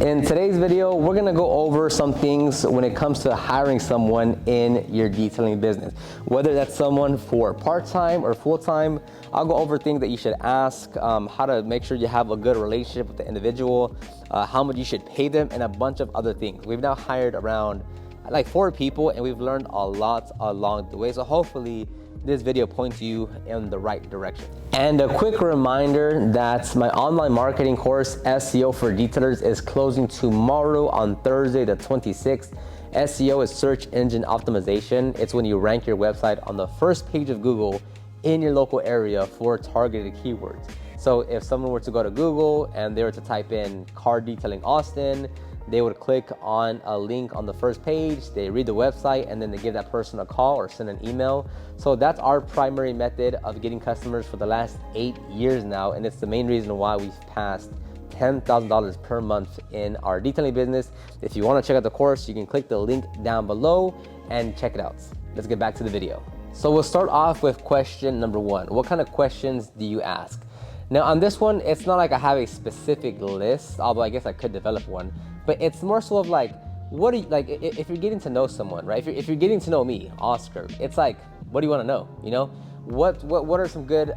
In today's video, we're gonna go over some things when it comes to hiring someone in your detailing business. Whether that's someone for part-time or full-time, I'll go over things that you should ask, how to make sure you have a good relationship with the individual, how much you should pay them, and a bunch of other things. We've now hired around like 4 people, and we've learned a lot along the way. So hopefully this video points you in the right direction. And a quick reminder that my online marketing course, SEO for Detailers, is closing tomorrow on Thursday the 26th. SEO is search engine optimization. It's when you rank your website on the first page of Google in your local area for targeted keywords. So if someone were to go to Google and they were to type in car detailing Austin, they would click on a link on the first page, they read the website, and then they give that person a call or send an email. So that's our primary method of getting customers for the last 8 years now, and it's the main reason why we've passed $10,000 per month in our detailing business. If you want to check out the course, you can click the link down below and check it out. Let's get back to the video. So we'll start off with question number 1. What kind of questions do you ask? Now on this one, it's not like I have a specific list, although I guess I could develop one. But it's more so of like, what do you, like, if you're getting to know someone, right? If you're getting to know me, Oscar, it's like, what do you want to know? You know, what are some good,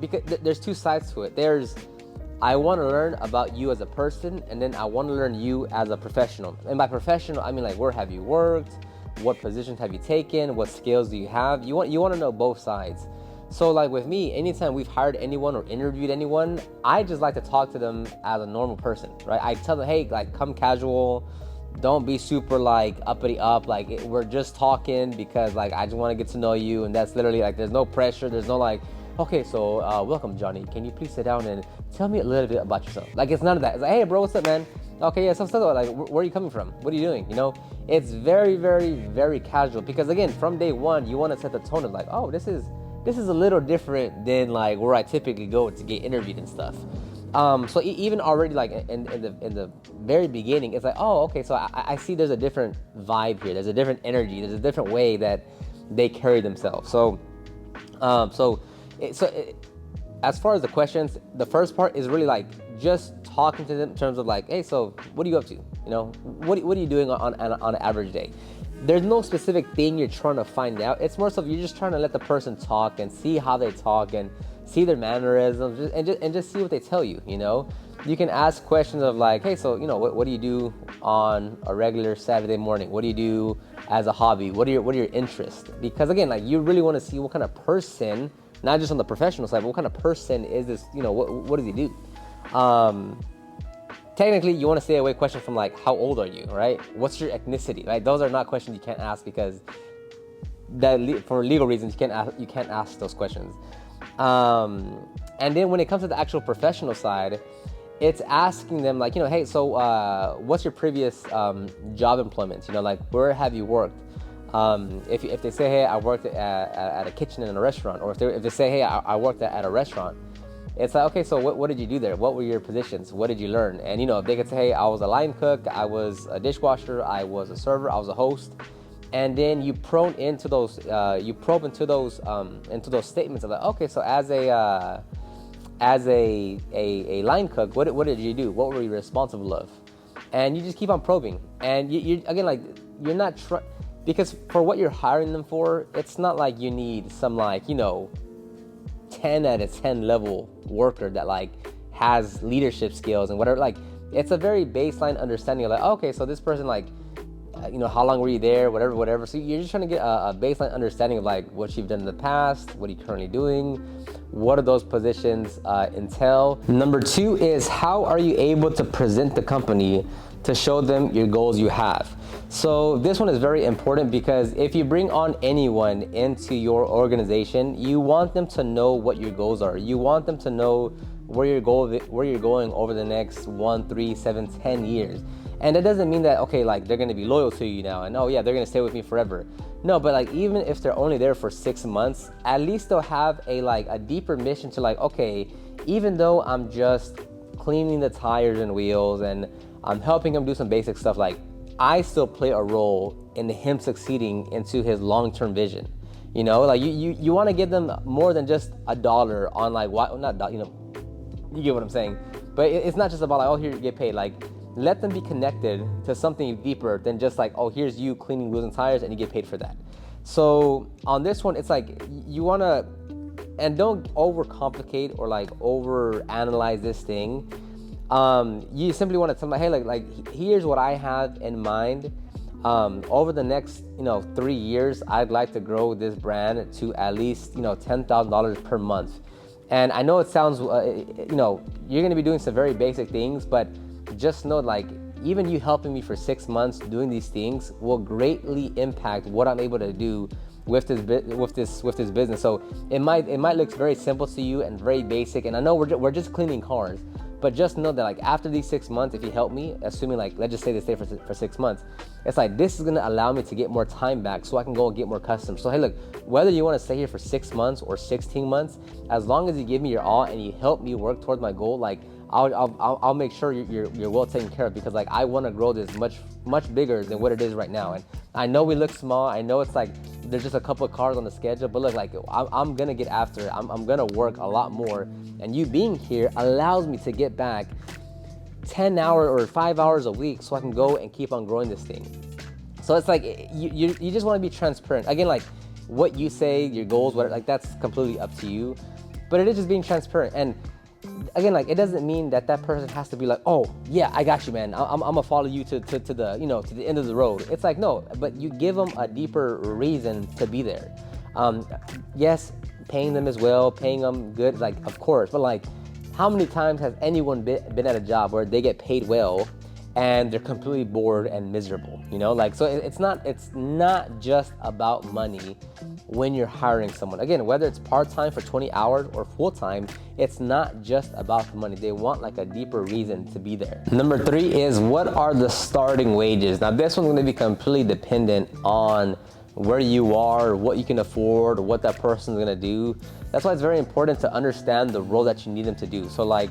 because there's 2 sides to it. There's, I want to learn about you as a person, and then I want to learn you as a professional. And by professional, I mean like, where have you worked? What positions have you taken? What skills do you have? You want to know both sides. So like with me, anytime we've hired anyone or interviewed anyone, I just like to talk to them as a normal person, right? I tell them, hey, like, come casual, don't be super like uppity up, like we're just talking because like I just want to get to know you, and that's literally like, there's no pressure, there's no like, okay, so welcome Johnny, can you please sit down and tell me a little bit about yourself? Like, it's none of that. It's like, hey bro, what's up, man? Okay, yeah, some stuff like, where are you coming from? What are you doing? You know, it's very, very, very casual, because again, from day one, you want to set the tone of like, oh, this is a little different than like where I typically go to get interviewed and stuff. So even already like in the very beginning, it's like, oh, okay, so I see there's a different vibe here. There's a different energy. There's a different way that they carry themselves. So, as far as the questions, the first part is really like just talking to them in terms of like, hey, so what are you up to? You know, what are you doing on an average day? There's no specific thing you're trying to find out. It's more so you're just trying to let the person talk and see how they talk and see their mannerisms and just see what they tell you, you know? You can ask questions of like, hey, so, you know, what do you do on a regular Saturday morning? What do you do as a hobby? What are your interests? Because again, like, you really want to see what kind of person, not just on the professional side, but what kind of person is this, you know, what does he do? Technically, you want to stay away questions from like, how old are you, right? What's your ethnicity, right? Those are not questions you can't ask, because that for legal reasons you can't ask those questions. And then when it comes to the actual professional side, it's asking them like, you know, hey, so what's your previous job employment? You know, like, where have you worked? If they say, hey, I worked at a kitchen in a restaurant, or if they say, hey, I worked at a restaurant. It's like, okay, so what did you do there? What were your positions? What did you learn? And, you know, if they could say, hey, I was a line cook, I was a dishwasher, I was a server, I was a host. And then you probe into those statements of like, okay, so as a line cook, what did you do? What were you responsible of? And you just keep on probing. And you again, like, you're not because for what you're hiring them for, it's not like you need some, like, you know, 10 out of 10 level worker that like has leadership skills and whatever. Like, it's a very baseline understanding of like, okay, so this person, like, you know, how long were you there, whatever. So you're just trying to get a baseline understanding of like what you've done in the past, what are you currently doing, what do those positions entail. Number 2 is, how are you able to present the company to show them your goals you have? So this one is very important, because if you bring on anyone into your organization, you want them to know what your goals are. You want them to know where you're going over the next 1, 3, 7, 10 years. And that doesn't mean that, okay, like, they're going to be loyal to you now and, oh yeah, they're going to stay with me forever. No, but like, even if they're only there for 6 months, at least they'll have a deeper mission to like, okay, even though I'm just cleaning the tires and wheels and I'm helping him do some basic stuff, like, I still play a role in him succeeding into his long-term vision. You know, like, you want to give them more than just $1 on like, what, not, you know, you get what I'm saying. But it's not just about like, oh, here you get paid. Like, let them be connected to something deeper than just like, oh, here's you cleaning wheels and tires and you get paid for that. So on this one, it's like you want to, and don't overcomplicate or like over analyze this thing. You simply want to tell them, hey, like here's what I have in mind. Over the next 3 years, I'd like to grow this brand to at least $10,000 per month. And I know it sounds you're going to be doing some very basic things, but just know, like, even you helping me for 6 months doing these things will greatly impact what I'm able to do with this business. So it might look very simple to you and very basic, and I know we're just cleaning cars, but just know that, like, after these 6 months, if you help me, assuming, like, let's just say they stay for 6 months, it's like this is gonna allow me to get more time back so I can go and get more customers. So hey, look, whether you want to stay here for 6 months or 16 months, as long as you give me your all and you help me work towards my goal, like, I'll make sure you're well taken care of, because like I want to grow this much bigger than what it is right now. And I know we look small. I know it's like there's just a couple of cars on the schedule, but look, like I'm gonna get after it. I'm gonna work a lot more, and you being here allows me to get back 10 hours or 5 hours a week so I can go and keep on growing this thing. So it's like you just want to be transparent. Again, like what you say, your goals, whatever, like that's completely up to you, but it is just being transparent. And again, like it doesn't mean that person has to be like, oh yeah, I got you, man, I'm gonna follow you to the to the end of the road. It's like, no, but you give them a deeper reason to be there. Yes, paying them as well, paying them good, like, of course, but like, how many times has anyone been at a job where they get paid well and they're completely bored and miserable? Like, so it's not just about money when you're hiring someone. Again, whether it's part-time for 20 hours or full-time, it's not just about the money. They want like a deeper reason to be there. Number 3 is, what are the starting wages? Now this one's going to be completely dependent on where you are, what you can afford, what that person's going to do. That's why it's very important to understand the role that you need them to do. So like,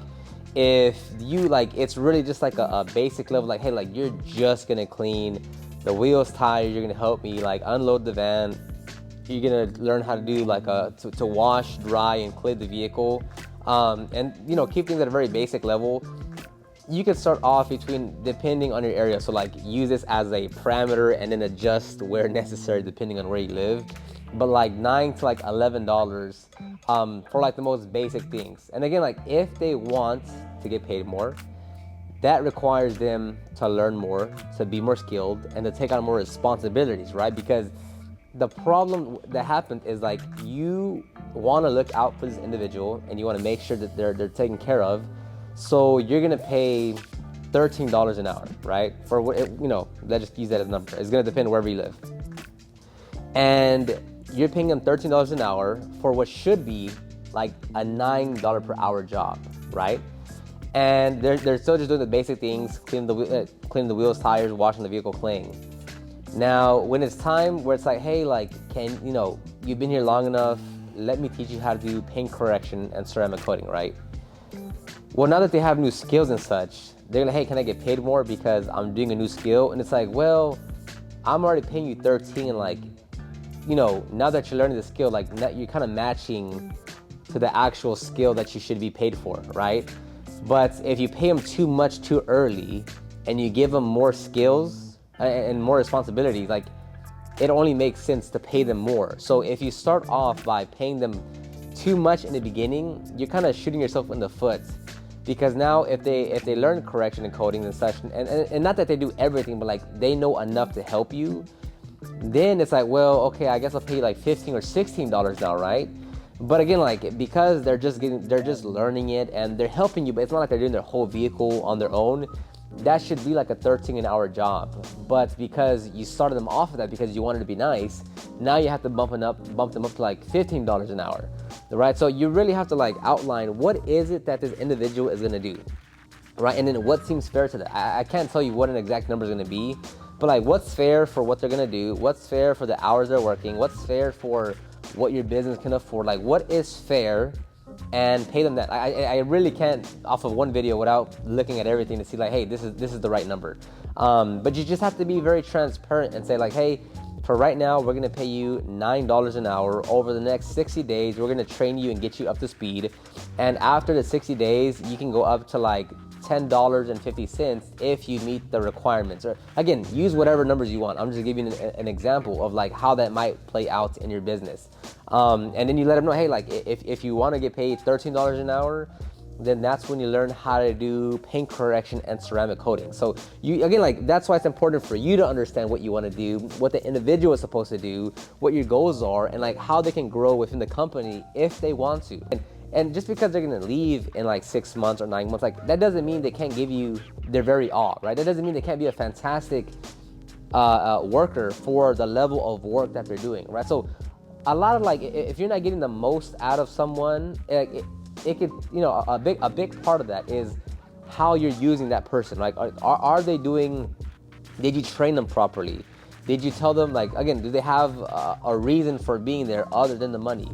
if you like, it's really just like a basic level, like, hey, like you're just gonna clean the wheels, tires, you're gonna help me like unload the van, you're gonna learn how to do like to wash, dry, and clean the vehicle, and keep things at a very basic level. You can start off depending on your area. So like, use this as a parameter and then adjust where necessary depending on where you live. But like $9 to like $11 for like the most basic things. And again, like if they want to get paid more, that requires them to learn more, to be more skilled, and to take on more responsibilities, right? Because the problem that happens is, like, you want to look out for this individual and you want to make sure that they're taken care of. So you're gonna pay $13 an hour, right? For what, let's just use that as a number. It's gonna depend wherever you live. And you're paying them $13 an hour for what should be like a $9 per hour job, right? And they're still just doing the basic things, cleaning the wheels, tires, washing the vehicle, cleaning. Now, when it's time where it's like, hey, like, you've been here long enough, let me teach you how to do paint correction and ceramic coating, right? Well, now that they have new skills and such, they're like, hey, can I get paid more because I'm doing a new skill? And it's like, well, I'm already paying you 13, and like, now that you're learning the skill, like, you're kind of matching to the actual skill that you should be paid for, right? But if you pay them too much too early and you give them more skills and more responsibilities, like, it only makes sense to pay them more. So if you start off by paying them too much in the beginning, you're kind of shooting yourself in the foot, because now if they learn correction and coding and such, and not that they do everything, but like they know enough to help you, then it's like, well, okay, I guess I'll pay you like $15 or $16 now, right? But again, like, because they're just learning it and they're helping you, but it's not like they're doing their whole vehicle on their own. That should be like a 13 an hour job. But because you started them off of that because you wanted to be nice, now you have to bump them up to like $15 an hour, right? So you really have to like outline what is it that this individual is gonna do, right? And then what seems fair to them. I can't tell you what an exact number is gonna be, but like, what's fair for what they're gonna do? What's fair for the hours they're working? What's fair for what your business can afford? Like, what is fair, and pay them that. I really can't off of one video without looking at everything to see like, hey, this is the right number. But you just have to be very transparent and say like, hey, for right now, we're gonna pay you $9 an hour. Over the next 60 days, we're gonna train you and get you up to speed. And after the 60 days, you can go up to like $10.50 if you meet the requirements. Or again, use whatever numbers you want. I'm just giving you an example of like how that might play out in your business. And then you let them know, hey, like if you want to get paid $13 an hour, then that's when you learn how to do paint correction and ceramic coating. So you, again, like that's why it's important for you to understand what you want to do, what the individual is supposed to do, what your goals are, and like how they can grow within the company if they want to. And just because they're gonna leave in like 6 months or 9 months, like that doesn't mean they can't give you their very all, right? That doesn't mean they can't be a fantastic worker for the level of work that they're doing, right? So a lot of like, if you're not getting the most out of someone, it could, you know, a big part of that is how you're using that person. Like, are they doing? Did you train them properly? Did you tell them, like, again, do they have a reason for being there other than the money?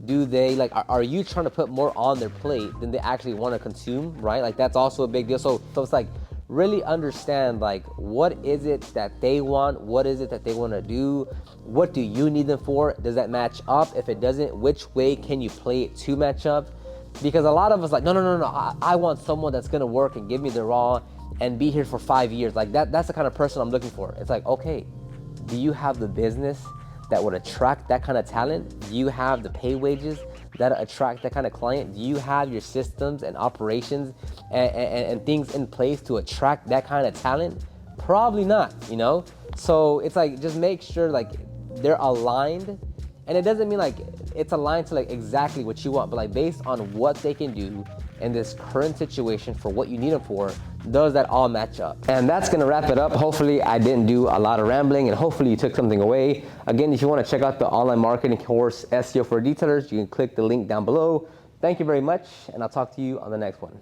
Do they, like, are you trying to put more on their plate than they actually want to consume, right? Like, that's also a big deal. So it's like, really understand, like, what is it that they want? What is it that they want to do? What do you need them for? Does that match up? If it doesn't, which way can you play it to match up? Because a lot of us like, no, I want someone that's going to work and give me the raw and be here for 5 years. Like that's the kind of person I'm looking for. It's like, okay, do you have the business that would attract that kind of talent? Do you have the pay wages that attract that kind of client? Do you have your systems and operations and things in place to attract that kind of talent? Probably not, you know? So it's like, just make sure like they're aligned. And it doesn't mean like it's aligned to like exactly what you want, but like based on what they can do in this current situation for what you need them for, does that all match up? And that's gonna wrap it up. Hopefully I didn't do a lot of rambling and hopefully you took something away. Again, if you wanna check out the online marketing course, SEO for Detailers, you can click the link down below. Thank you very much, and I'll talk to you on the next one.